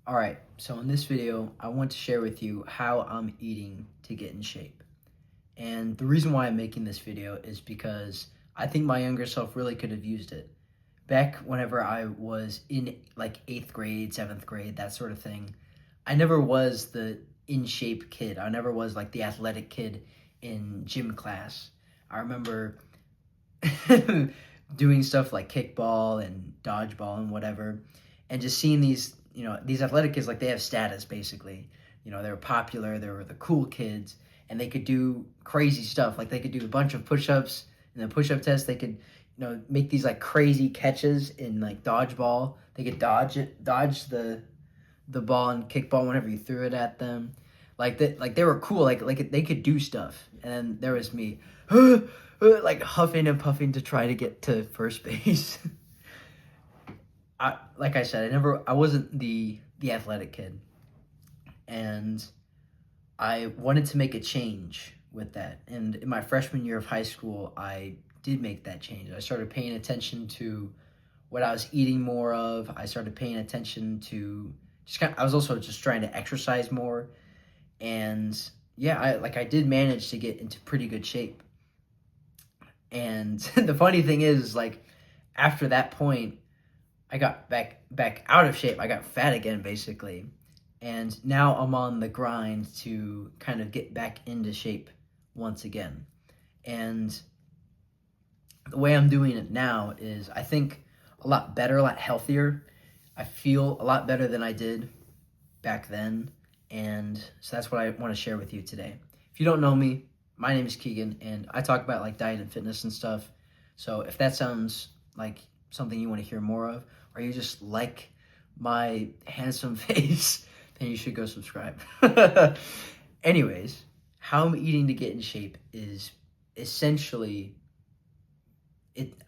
Alright, so in this video, I want to share with you how I'm eating to get in shape. And the reason why I'm making this video is because I think my younger self really could have used it. Back whenever I was in like 8th grade, 7th grade, that sort of thing, I never was the in shape kid. I never was like the athletic kid in gym class. I remember doing stuff like kickball and dodgeball and whatever, and just seeing these athletic kids, like they have status basically. They were popular, they were the cool kids, and they could do crazy stuff. Like they could do a bunch of push-ups in the push-up test. They could, make these like crazy catches in like dodgeball. They could dodge the ball and kickball whenever you threw it at them. Like they were cool. Like they could do stuff. And then there was me, like huffing and puffing to try to get to first base. Like I said, I wasn't the athletic kid, and I wanted to make a change with that. And in my freshman year of high school, I did make that change. I started paying attention to what I was eating more of. I started paying attention to I was also just trying to exercise more. And yeah, I did manage to get into pretty good shape. And the funny thing is, like, after that point, I got back out of shape. I got fat again, basically. And now I'm on the grind to kind of get back into shape once again. And the way I'm doing it now is, I think, a lot better, a lot healthier. I feel a lot better than I did back then. And so that's what I want to share with you today. If you don't know me, my name is Keegan, and I talk about like diet and fitness and stuff. So if that sounds like something you want to hear more of, or you just like my handsome face, then you should go subscribe. Anyways, how I'm eating to get in shape is essentially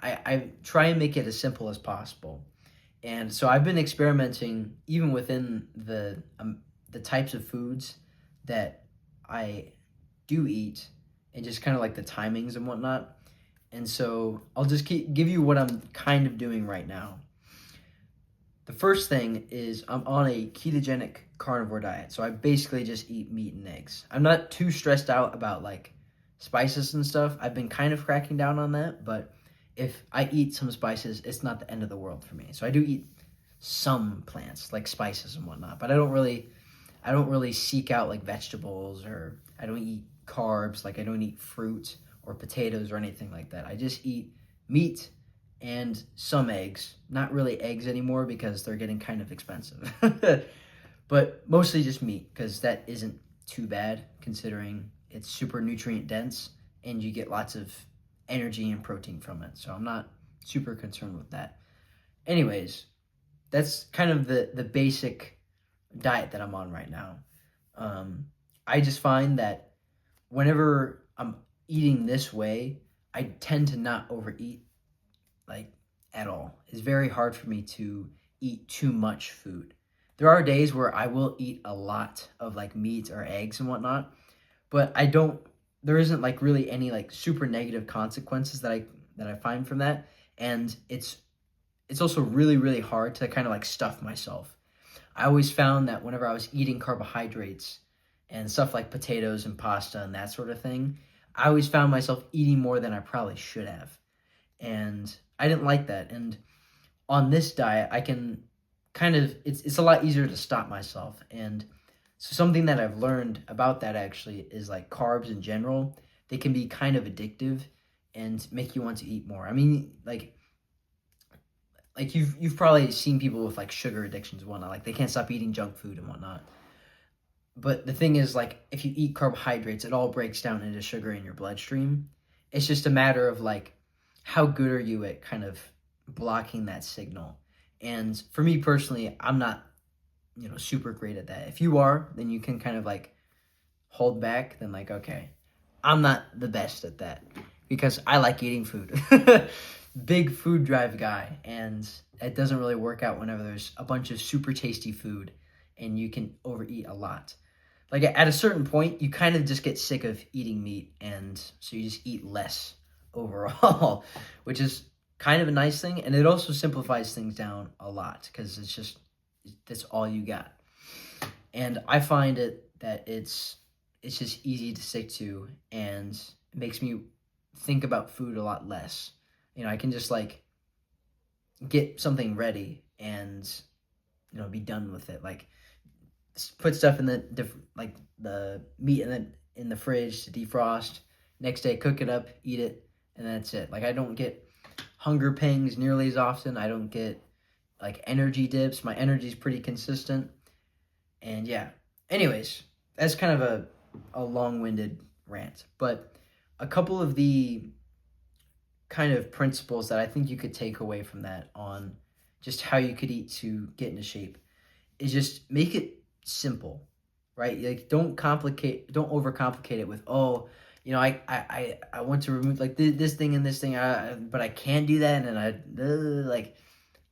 I try and make it as simple as possible. And so I've been experimenting even within the types of foods that I do eat, and just kind of like the timings and whatnot. And so I'll just give you what I'm kind of doing right now. The first thing is I'm on a ketogenic carnivore diet. So I basically just eat meat and eggs. I'm not too stressed out about like spices and stuff. I've been kind of cracking down on that, but if I eat some spices, it's not the end of the world for me. So I do eat some plants like spices and whatnot, but I don't really seek out like vegetables, or I don't eat carbs, like I don't eat fruit or potatoes or anything like that. I just eat meat and some eggs. Not really eggs anymore because they're getting kind of expensive. But mostly just meat, because that isn't too bad considering it's super nutrient dense and you get lots of energy and protein from it. So I'm not super concerned with that. Anyways, that's kind of the basic diet that I'm on right now. Um, I just find that whenever I'm eating this way, I tend to not overeat, like, at all. It's very hard for me to eat too much food. There are days where I will eat a lot of like meat or eggs and whatnot, but there isn't like really any like super negative consequences that I find from that. And it's also really, really hard to kind of like stuff myself. I always found that whenever I was eating carbohydrates and stuff like potatoes and pasta and that sort of thing, I always found myself eating more than I probably should have. And I didn't like that. And on this diet, I can kind of, it's a lot easier to stop myself. And so something that I've learned about that actually is like carbs in general, they can be kind of addictive and make you want to eat more. I mean, like you've probably seen people with like sugar addictions and whatnot. Like they can't stop eating junk food and whatnot. But the thing is, like, if you eat carbohydrates, it all breaks down into sugar in your bloodstream. It's just a matter of like how good are you at kind of blocking that signal. And for me personally, I'm not, super great at that. If you are, then you can kind of like hold back, then like, okay, I'm not the best at that because I like eating food. Big food drive guy, and it doesn't really work out whenever there's a bunch of super tasty food and you can overeat a lot. Like at a certain point, you kind of just get sick of eating meat, and so you just eat less overall, which is kind of a nice thing, and it also simplifies things down a lot because that's all you got. And I find that it's just easy to stick to, and it makes me think about food a lot less. I can just like get something ready and be done with it. Like put stuff in like the meat in the fridge to defrost. Next day, cook it up, eat it, and that's it. Like I don't get hunger pangs nearly as often. I don't get like energy dips. My energy is pretty consistent. And yeah. Anyways, that's kind of a long-winded rant, but a couple of the kind of principles that I think you could take away from that on just how you could eat to get into shape is just make it simple, right? Like don't overcomplicate it with, oh, I want to remove like this thing and this thing, but I can't do that, and like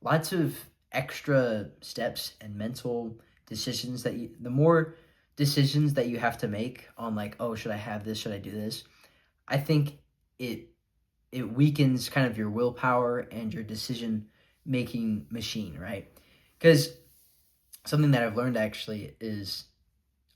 lots of extra steps and mental decisions the more decisions that you have to make on like, oh, should I have this? Should I do this? I think it weakens kind of your willpower and your decision making machine, right? Because something that I've learned actually is,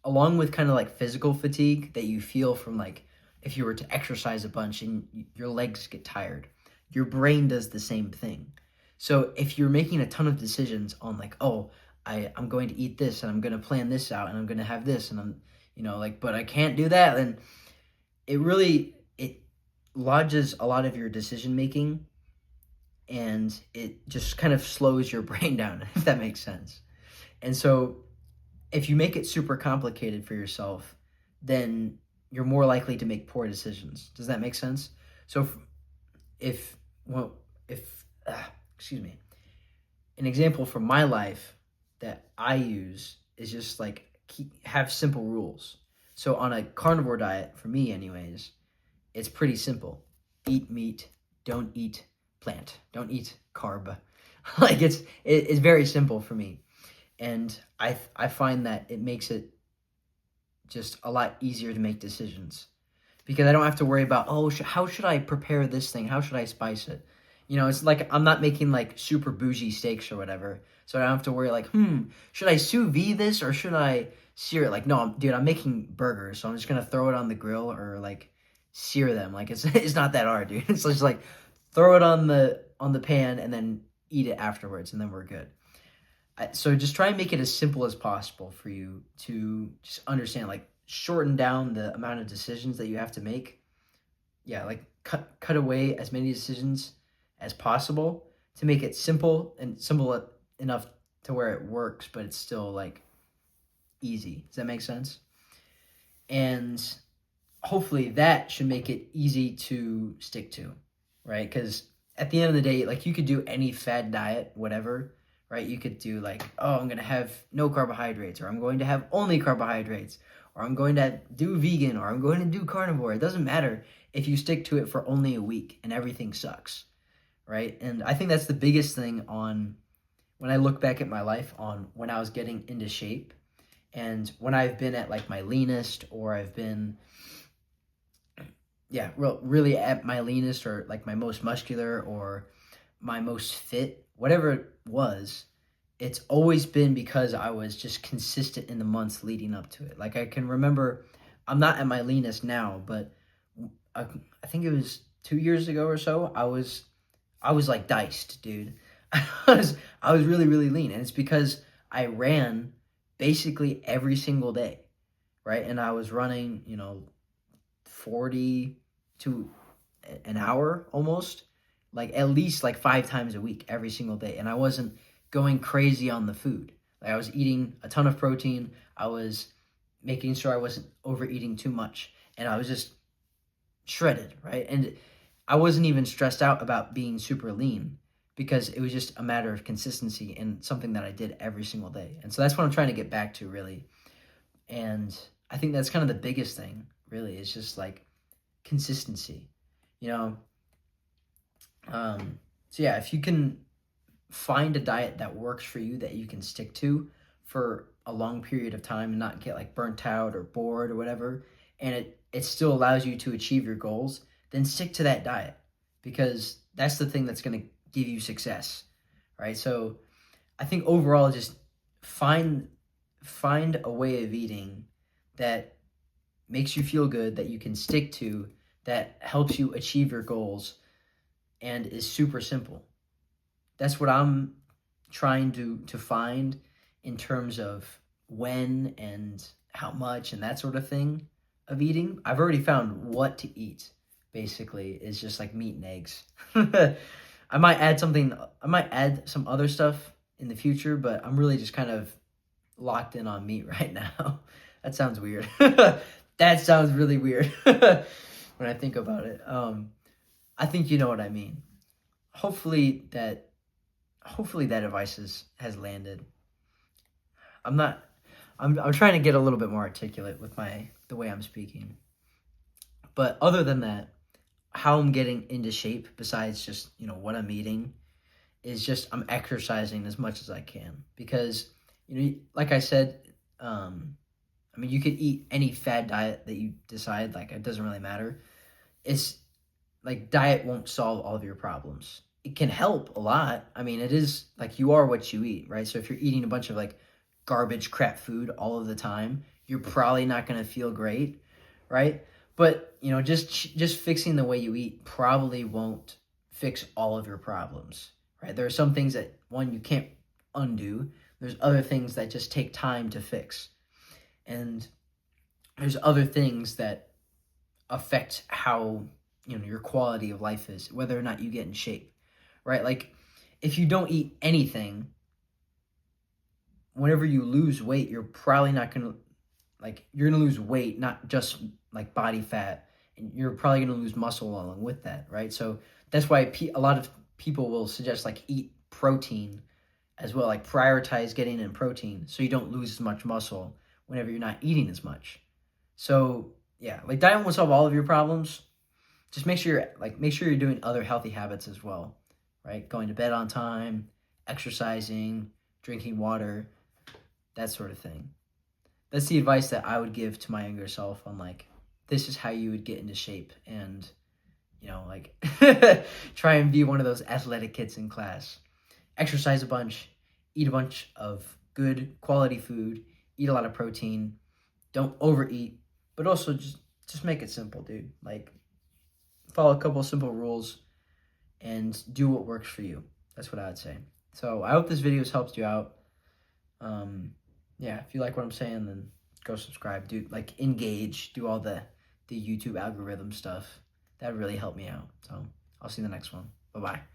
along with kind of like physical fatigue that you feel from like if you were to exercise a bunch and your legs get tired, your brain does the same thing. So if you're making a ton of decisions on like, oh, I'm going to eat this and I'm going to plan this out and I'm going to have this and I'm, like, but I can't do that, and it lodges a lot of your decision making, and it just kind of slows your brain down, if that makes sense. And so if you make it super complicated for yourself, then you're more likely to make poor decisions. Does that make sense? So excuse me, an example from my life that I use is just like have simple rules. So on a carnivore diet, for me anyways, it's pretty simple. Eat meat, don't eat plant, don't eat carb. Like it's very simple for me. And I find that it makes it just a lot easier to make decisions, because I don't have to worry about, oh, how should I prepare this thing? How should I spice it? It's like I'm not making like super bougie steaks or whatever, so I don't have to worry like, should I sous vide this or should I sear it? Like, no, dude, I'm making burgers, so I'm just gonna throw it on the grill or like sear them. Like it's not that hard, dude. It's just like throw it on the pan and then eat it afterwards, and then we're good. So just try and make it as simple as possible for you to just understand, like shorten down the amount of decisions that you have to make. Yeah, like cut away as many decisions as possible to make it simple enough to where it works, but it's still like easy. Does that make sense? And hopefully that should make it easy to stick to, right? Because at the end of the day, like you could do any fad diet, whatever, right? You could do like, oh, I'm going to have no carbohydrates, or I'm going to have only carbohydrates, or I'm going to do vegan, or I'm going to do carnivore. It doesn't matter if you stick to it for only a week and everything sucks, right? And I think that's the biggest thing on when I look back at my life on when I was getting into shape and when I've been at like my leanest, or I've been, yeah, really at my leanest, or like my most muscular, or my most fit, whatever it was, it's always been because I was just consistent in the months leading up to it. Like I can remember, I'm not at my leanest now, but I think it was 2 years ago or so, I was like diced, dude. I was really, really lean, and it's because I ran basically every single day, right? And I was running, 40 to an hour almost, like at least like 5 times a week, every single day. And I wasn't going crazy on the food. Like I was eating a ton of protein. I was making sure I wasn't overeating too much, and I was just shredded, right? And I wasn't even stressed out about being super lean, because it was just a matter of consistency and something that I did every single day. And so that's what I'm trying to get back to, really. And I think that's kind of the biggest thing, really, is just like consistency, So yeah, if you can find a diet that works for you, that you can stick to for a long period of time and not get like burnt out or bored or whatever, and it still allows you to achieve your goals, then stick to that diet, because that's the thing that's going to give you success, right? So I think overall, just find find a way of eating that makes you feel good, that you can stick to, that helps you achieve your goals, and is super simple. That's what I'm trying to find in terms of when and how much and that sort of thing of eating. I've already found what to eat, basically, is just like meat and eggs. I might add some other stuff in the future, but I'm really just kind of locked in on meat right now. That sounds weird. That sounds really weird when I think about it. I think you know what I mean. Hopefully that advice has landed. I'm not. I'm trying to get a little bit more articulate with the way I'm speaking. But other than that, how I'm getting into shape, besides just what I'm eating, is just I'm exercising as much as I can, because like I said, I mean, you could eat any fad diet that you decide. Like, it doesn't really matter. It's like diet won't solve all of your problems. It can help a lot. I mean, it is like you are what you eat, right? So if you're eating a bunch of like garbage crap food all of the time, you're probably not going to feel great, right? But, just fixing the way you eat probably won't fix all of your problems, right? There are some things that, one, you can't undo. There's other things that just take time to fix. And there's other things that affect how, your quality of life is, whether or not you get in shape, right? Like, if you don't eat anything, whenever you lose weight, you're probably not going to, you're going to lose weight, not just like body fat, and you're probably going to lose muscle along with that, right? So that's why a lot of people will suggest like eat protein as well, like prioritize getting in protein so you don't lose as much muscle whenever you're not eating as much. So yeah, like diet won't solve all of your problems. Just make sure you're doing other healthy habits as well, right? Going to bed on time, exercising, drinking water, that sort of thing. That's the advice that I would give to my younger self on like, this is how you would get into shape and, try and be one of those athletic kids in class. Exercise a bunch, eat a bunch of good quality food, eat a lot of protein, don't overeat, but also just make it simple, dude. Like, follow a couple of simple rules and do what works for you. That's what I would say. So I hope this video has helped you out. Yeah, if you like what I'm saying, then go subscribe, engage, do all the YouTube algorithm stuff. That would really help me out. So I'll see you in the next one. Bye-bye.